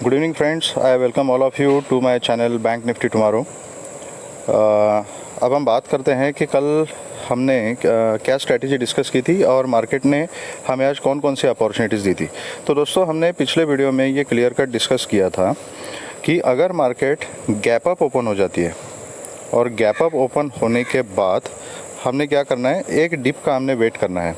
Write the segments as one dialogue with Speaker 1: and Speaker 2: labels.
Speaker 1: Good evening friends, I welcome all of you to my channel bank nifty tomorrow. अब हम बात करते हैं कि कल हमने क्या स्ट्रैटेजी डिस्कस की थी और मार्केट ने हमें आज कौन कौन सी अपॉर्चुनिटीज़ दी थी। तो दोस्तों, हमने पिछले वीडियो में ये क्लियर कट डिस्कस किया था कि अगर मार्केट गैप अप ओपन हो जाती है और गैप अप ओपन होने के बाद हमने क्या करना है, एक डिप का हमने वेट करना है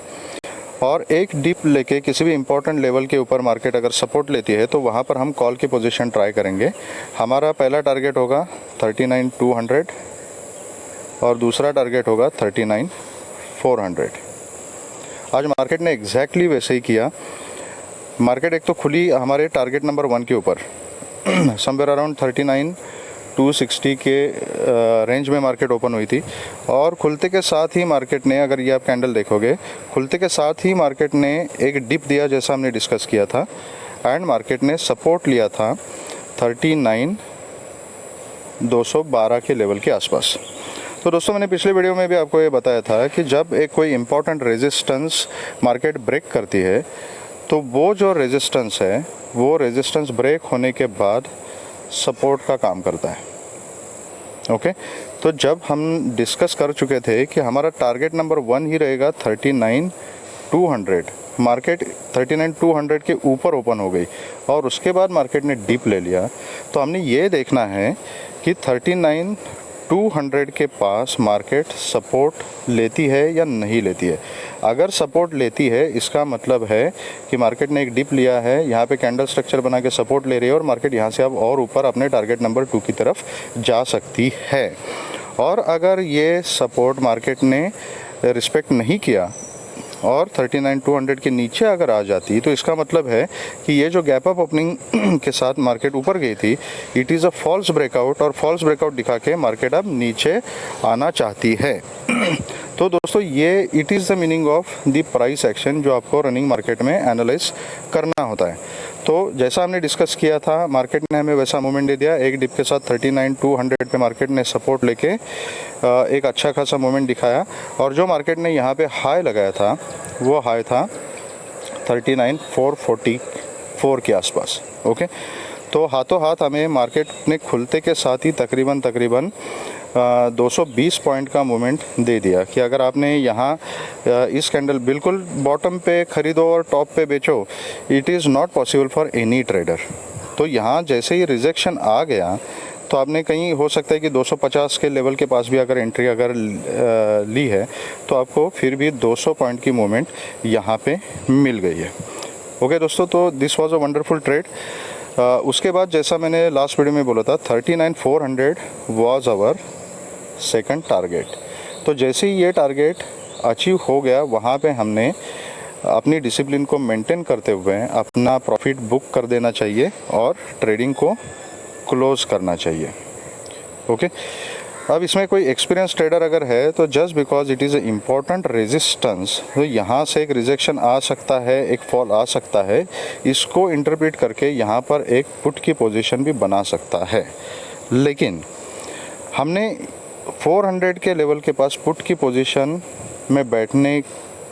Speaker 1: और एक डिप लेके किसी भी इम्पोर्टेंट लेवल के ऊपर मार्केट अगर सपोर्ट लेती है तो वहाँ पर हम कॉल की पोजीशन ट्राई करेंगे। हमारा पहला टारगेट होगा 39,200 और दूसरा टारगेट होगा 39,400। आज मार्केट ने एग्जैक्टली वैसे ही किया। मार्केट एक तो खुली हमारे टारगेट नंबर 1 के ऊपर समवेयर अराउंड 39,260 के रेंज में मार्केट ओपन हुई थी और खुलते के साथ ही मार्केट ने, अगर ये आप कैंडल देखोगे, खुलते के साथ ही मार्केट ने एक डिप दिया जैसा हमने डिस्कस किया था एंड मार्केट ने सपोर्ट लिया था 39,212 के लेवल के आसपास। तो दोस्तों, मैंने पिछले वीडियो में भी आपको ये बताया था कि जब एक कोई इम्पॉर्टेंट रेजिस्टेंस मार्केट ब्रेक करती है तो वो जो रेजिस्टेंस है वो रेजिस्टेंस ब्रेक होने के बाद सपोर्ट का काम करता है। ओके, तो जब हम डिस्कस कर चुके थे कि हमारा टारगेट नंबर 1 ही रहेगा 39,200, मार्केट 39,200 के ऊपर ओपन हो गई और उसके बाद मार्केट ने डिप ले लिया, तो हमने ये देखना है कि 39,200 के पास मार्केट सपोर्ट लेती है या नहीं लेती है। अगर सपोर्ट लेती है, इसका मतलब है कि मार्केट ने एक डिप लिया है, यहाँ पे कैंडल स्ट्रक्चर बना के सपोर्ट ले रही है और मार्केट यहाँ से अब और ऊपर अपने टारगेट नंबर 2 की तरफ जा सकती है। और अगर ये सपोर्ट मार्केट ने रिस्पेक्ट नहीं किया और 39,200 के नीचे अगर आ जाती तो इसका मतलब है कि ये जो गैप अप ओपनिंग के साथ मार्केट ऊपर गई थी, it is a false breakout और फॉल्स ब्रेकआउट दिखा के मार्केट अब नीचे आना चाहती है। तो दोस्तों, ये it is the meaning of the price action जो आपको रनिंग मार्केट में एनालाइज करना होता है। तो जैसा हमने डिस्कस किया था, मार्केट ने हमें वैसा मूवमेंट दे दिया। एक डिप के साथ 39,200 पे मार्केट ने सपोर्ट लेके एक अच्छा खासा मूवमेंट दिखाया और जो मार्केट ने यहाँ पे हाई लगाया था वो हाई था 39,444 के आसपास। ओके, तो हाथों हाथ हमें मार्केट ने खुलते के साथ ही तकरीबन 220 पॉइंट का मूवमेंट दे दिया कि अगर आपने यहाँ इस कैंडल बिल्कुल बॉटम पे ख़रीदो और टॉप पे बेचो, it is not possible for any trader. तो यहाँ जैसे ही रिजेक्शन आ गया तो आपने कहीं, हो सकता है कि 250 के लेवल के पास भी अगर एंट्री अगर ली है तो आपको फिर भी 200 पॉइंट की मूवमेंट यहाँ पे मिल गई है। ओके दोस्तों, तो this was a wonderful trade. उसके बाद जैसा मैंने लास्ट वीडियो में बोला था, 39,400 वाज आवर सेकंड टारगेट। तो जैसे ही ये टारगेट अचीव हो गया, वहाँ पे हमने अपनी डिसिप्लिन को मेंटेन करते हुए अपना प्रॉफिट बुक कर देना चाहिए और ट्रेडिंग को क्लोज करना चाहिए। ओके, अब इसमें कोई एक्सपीरियंस ट्रेडर अगर है तो just because it is a important resistance, तो यहाँ से एक रिजेक्शन आ सकता है, एक फॉल आ सकता है, इसको इंटरप्रेट करके यहाँ पर एक पुट की पोजीशन भी बना सकता है। लेकिन हमने 400 के लेवल के पास पुट की पोजीशन में बैठने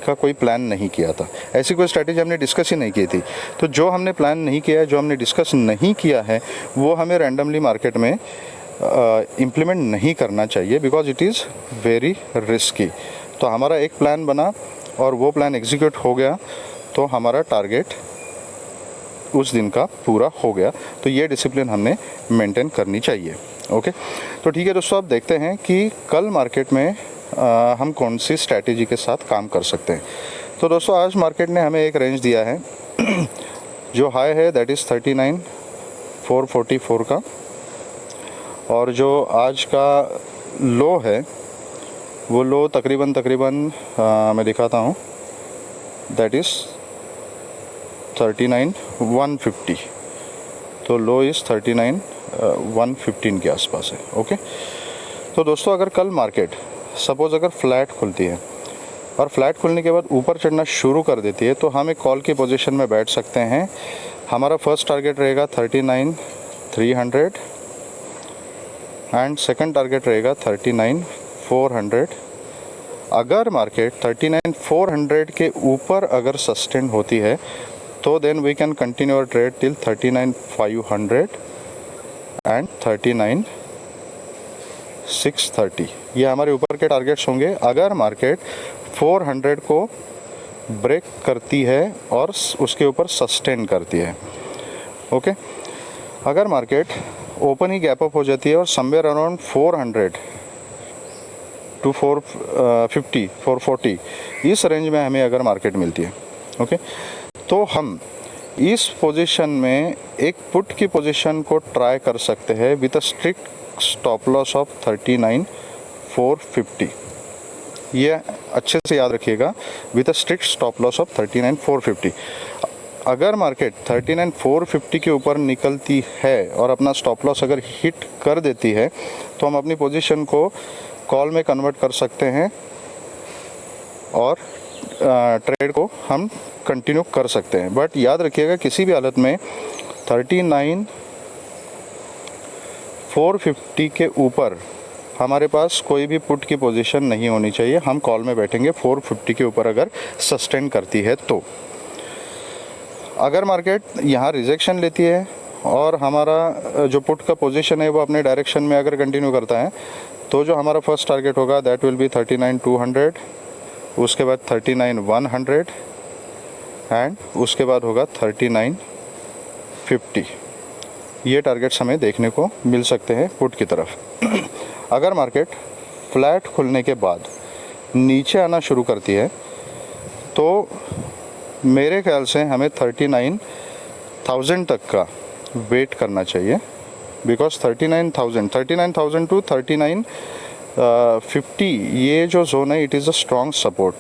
Speaker 1: का कोई प्लान नहीं किया था। ऐसी कोई स्ट्रैटेजी हमने डिस्कस ही नहीं की थी। तो जो हमने प्लान नहीं किया है, जो हमने डिस्कस नहीं किया है, वो हमें रैंडमली मार्केट में इम्प्लीमेंट नहीं करना चाहिए because it is very risky. तो हमारा एक प्लान बना और वो प्लान एग्जीक्यूट हो गया तो हमारा टारगेट उस दिन का पूरा हो गया। तो ये डिसिप्लिन हमने मेंटेन करनी चाहिए। ओके, तो ठीक है दोस्तों, अब देखते हैं कि कल मार्केट में हम कौन सी स्ट्रैटेजी के साथ काम कर सकते हैं। तो दोस्तों, आज मार्केट ने हमें एक रेंज दिया है जो हाई है दैट इज़ 39,444 का और जो आज का लो है वो लो तकरीबन मैं दिखाता हूँ, दैट इज़ 39,150। तो लो इज़ 39,115 के आसपास है। ओके, तो दोस्तों, अगर कल मार्केट सपोज़ अगर फ्लैट खुलती है और फ्लैट खुलने के बाद ऊपर चढ़ना शुरू कर देती है तो हम एक कॉल की पोजीशन में बैठ सकते हैं। हमारा फर्स्ट टारगेट रहेगा 39,300 एंड सेकंड टारगेट रहेगा 39,400। अगर मार्केट 39,400 के ऊपर अगर सस्टेन होती है तो then we can continue our trade till 39,500 and 39,630। ये हमारे ऊपर के टारगेट्स होंगे अगर मार्केट 400 को ब्रेक करती है और उसके ऊपर सस्टेन करती है। ओके, अगर मार्केट ओपन ही गैप अप हो जाती है और समवेयर अराउंड 400 टू 450 440 इस रेंज में हमें अगर मार्केट मिलती है, ओके, तो हम इस पोजीशन में एक पुट की पोजीशन को ट्राई कर सकते हैं with a strict stop loss of 39,450। ये अच्छे से याद रखिएगा, with a strict stop loss of 39,450। अगर मार्केट 39,450 के ऊपर निकलती है और अपना स्टॉप लॉस अगर हिट कर देती है तो हम अपनी पोजीशन को कॉल में कन्वर्ट कर सकते हैं और ट्रेड को हम कंटिन्यू कर सकते हैं। बट याद रखिएगा किसी भी हालत में 39,450 के ऊपर हमारे पास कोई भी पुट की पोजीशन नहीं होनी चाहिए। हम कॉल में बैठेंगे 450 के ऊपर अगर सस्टेन करती है तो। अगर मार्केट यहाँ रिजेक्शन लेती है और हमारा जो पुट का पोजीशन है वो अपने डायरेक्शन में अगर कंटिन्यू करता है तो जो हमारा फर्स्ट टारगेट होगा दैट विल बी 39,200, उसके बाद 39,100 एंड उसके बाद होगा 39,50। ये टारगेट्स हमें देखने को मिल सकते हैं पुट की तरफ। अगर मार्केट फ्लैट खुलने के बाद नीचे आना शुरू करती है तो मेरे ख्याल से हमें 39,000 तक का वेट करना चाहिए, बिकॉज 39,000 टू 39,50 ये जो जोन है it is a strong support.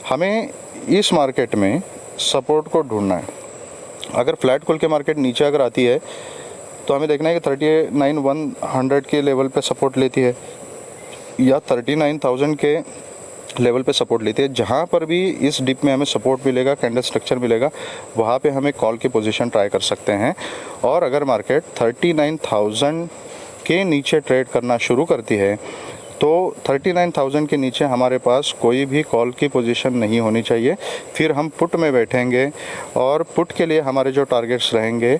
Speaker 1: हमें इस मार्केट में सपोर्ट को ढूंढना है। अगर फ्लैट खुल के मार्केट नीचे अगर आती है तो हमें देखना है कि 39,100 के लेवल पे सपोर्ट लेती है या 39,000 के लेवल पे सपोर्ट लेती है। जहाँ पर भी इस डिप में हमें सपोर्ट मिलेगा, कैंडल स्ट्रक्चर मिलेगा, वहाँ पे हमें कॉल की पोजीशन ट्राई कर सकते हैं। और अगर मार्केट 39,000 के नीचे ट्रेड करना शुरू करती है तो 39,000 के नीचे हमारे पास कोई भी कॉल की पोजीशन नहीं होनी चाहिए। फिर हम पुट में बैठेंगे और पुट के लिए हमारे जो टारगेट्स रहेंगे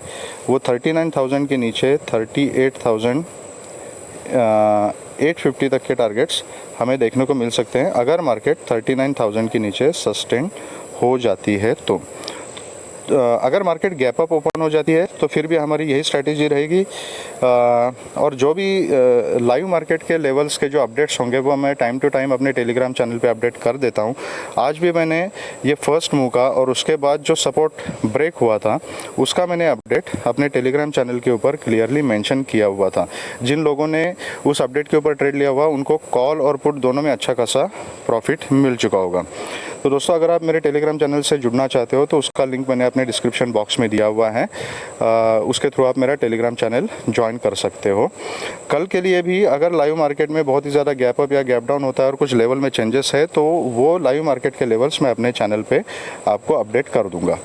Speaker 1: वो 39,000 के नीचे 38,850 तक के टारगेट्स हमें देखने को मिल सकते हैं अगर मार्केट 39,000 के नीचे सस्टेन हो जाती है तो। अगर मार्केट गैप अप ओपन हो जाती है तो फिर भी हमारी यही स्ट्रैटेजी रहेगी। और जो भी लाइव मार्केट के लेवल्स के जो अपडेट्स होंगे वो मैं टाइम टू टाइम अपने टेलीग्राम चैनल पे अपडेट कर देता हूँ। आज भी मैंने ये फर्स्ट मूव का और उसके बाद जो सपोर्ट ब्रेक हुआ था उसका मैंने अपडेट अपने टेलीग्राम चैनल के ऊपर क्लियरली मेंशन किया हुआ था। जिन लोगों ने उस अपडेट के ऊपर ट्रेड लिया हुआ उनको कॉल और पुट दोनों में अच्छा खासा प्रॉफिट मिल चुका होगा। तो दोस्तों अगर आप मेरे टेलीग्राम चैनल से जुड़ना चाहते हो तो उसका लिंक मैंने अपने डिस्क्रिप्शन बॉक्स में दिया हुआ है। उसके थ्रू आप मेरा टेलीग्राम चैनल ज्वाइन कर सकते हो। कल के लिए भी अगर लाइव मार्केट में बहुत ही ज़्यादा गैप अप या गैप डाउन होता है और कुछ लेवल में चेंजेस है तो वो लाइव मार्केट के लेवल्स मैं अपने चैनल पे आपको अपडेट कर दूंगा।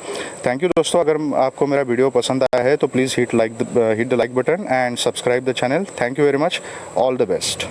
Speaker 1: थैंक यू दोस्तों। अगर आपको मेरा वीडियो पसंद आया है तो please hit the like button and subscribe the channel. Thank you very much. All the best.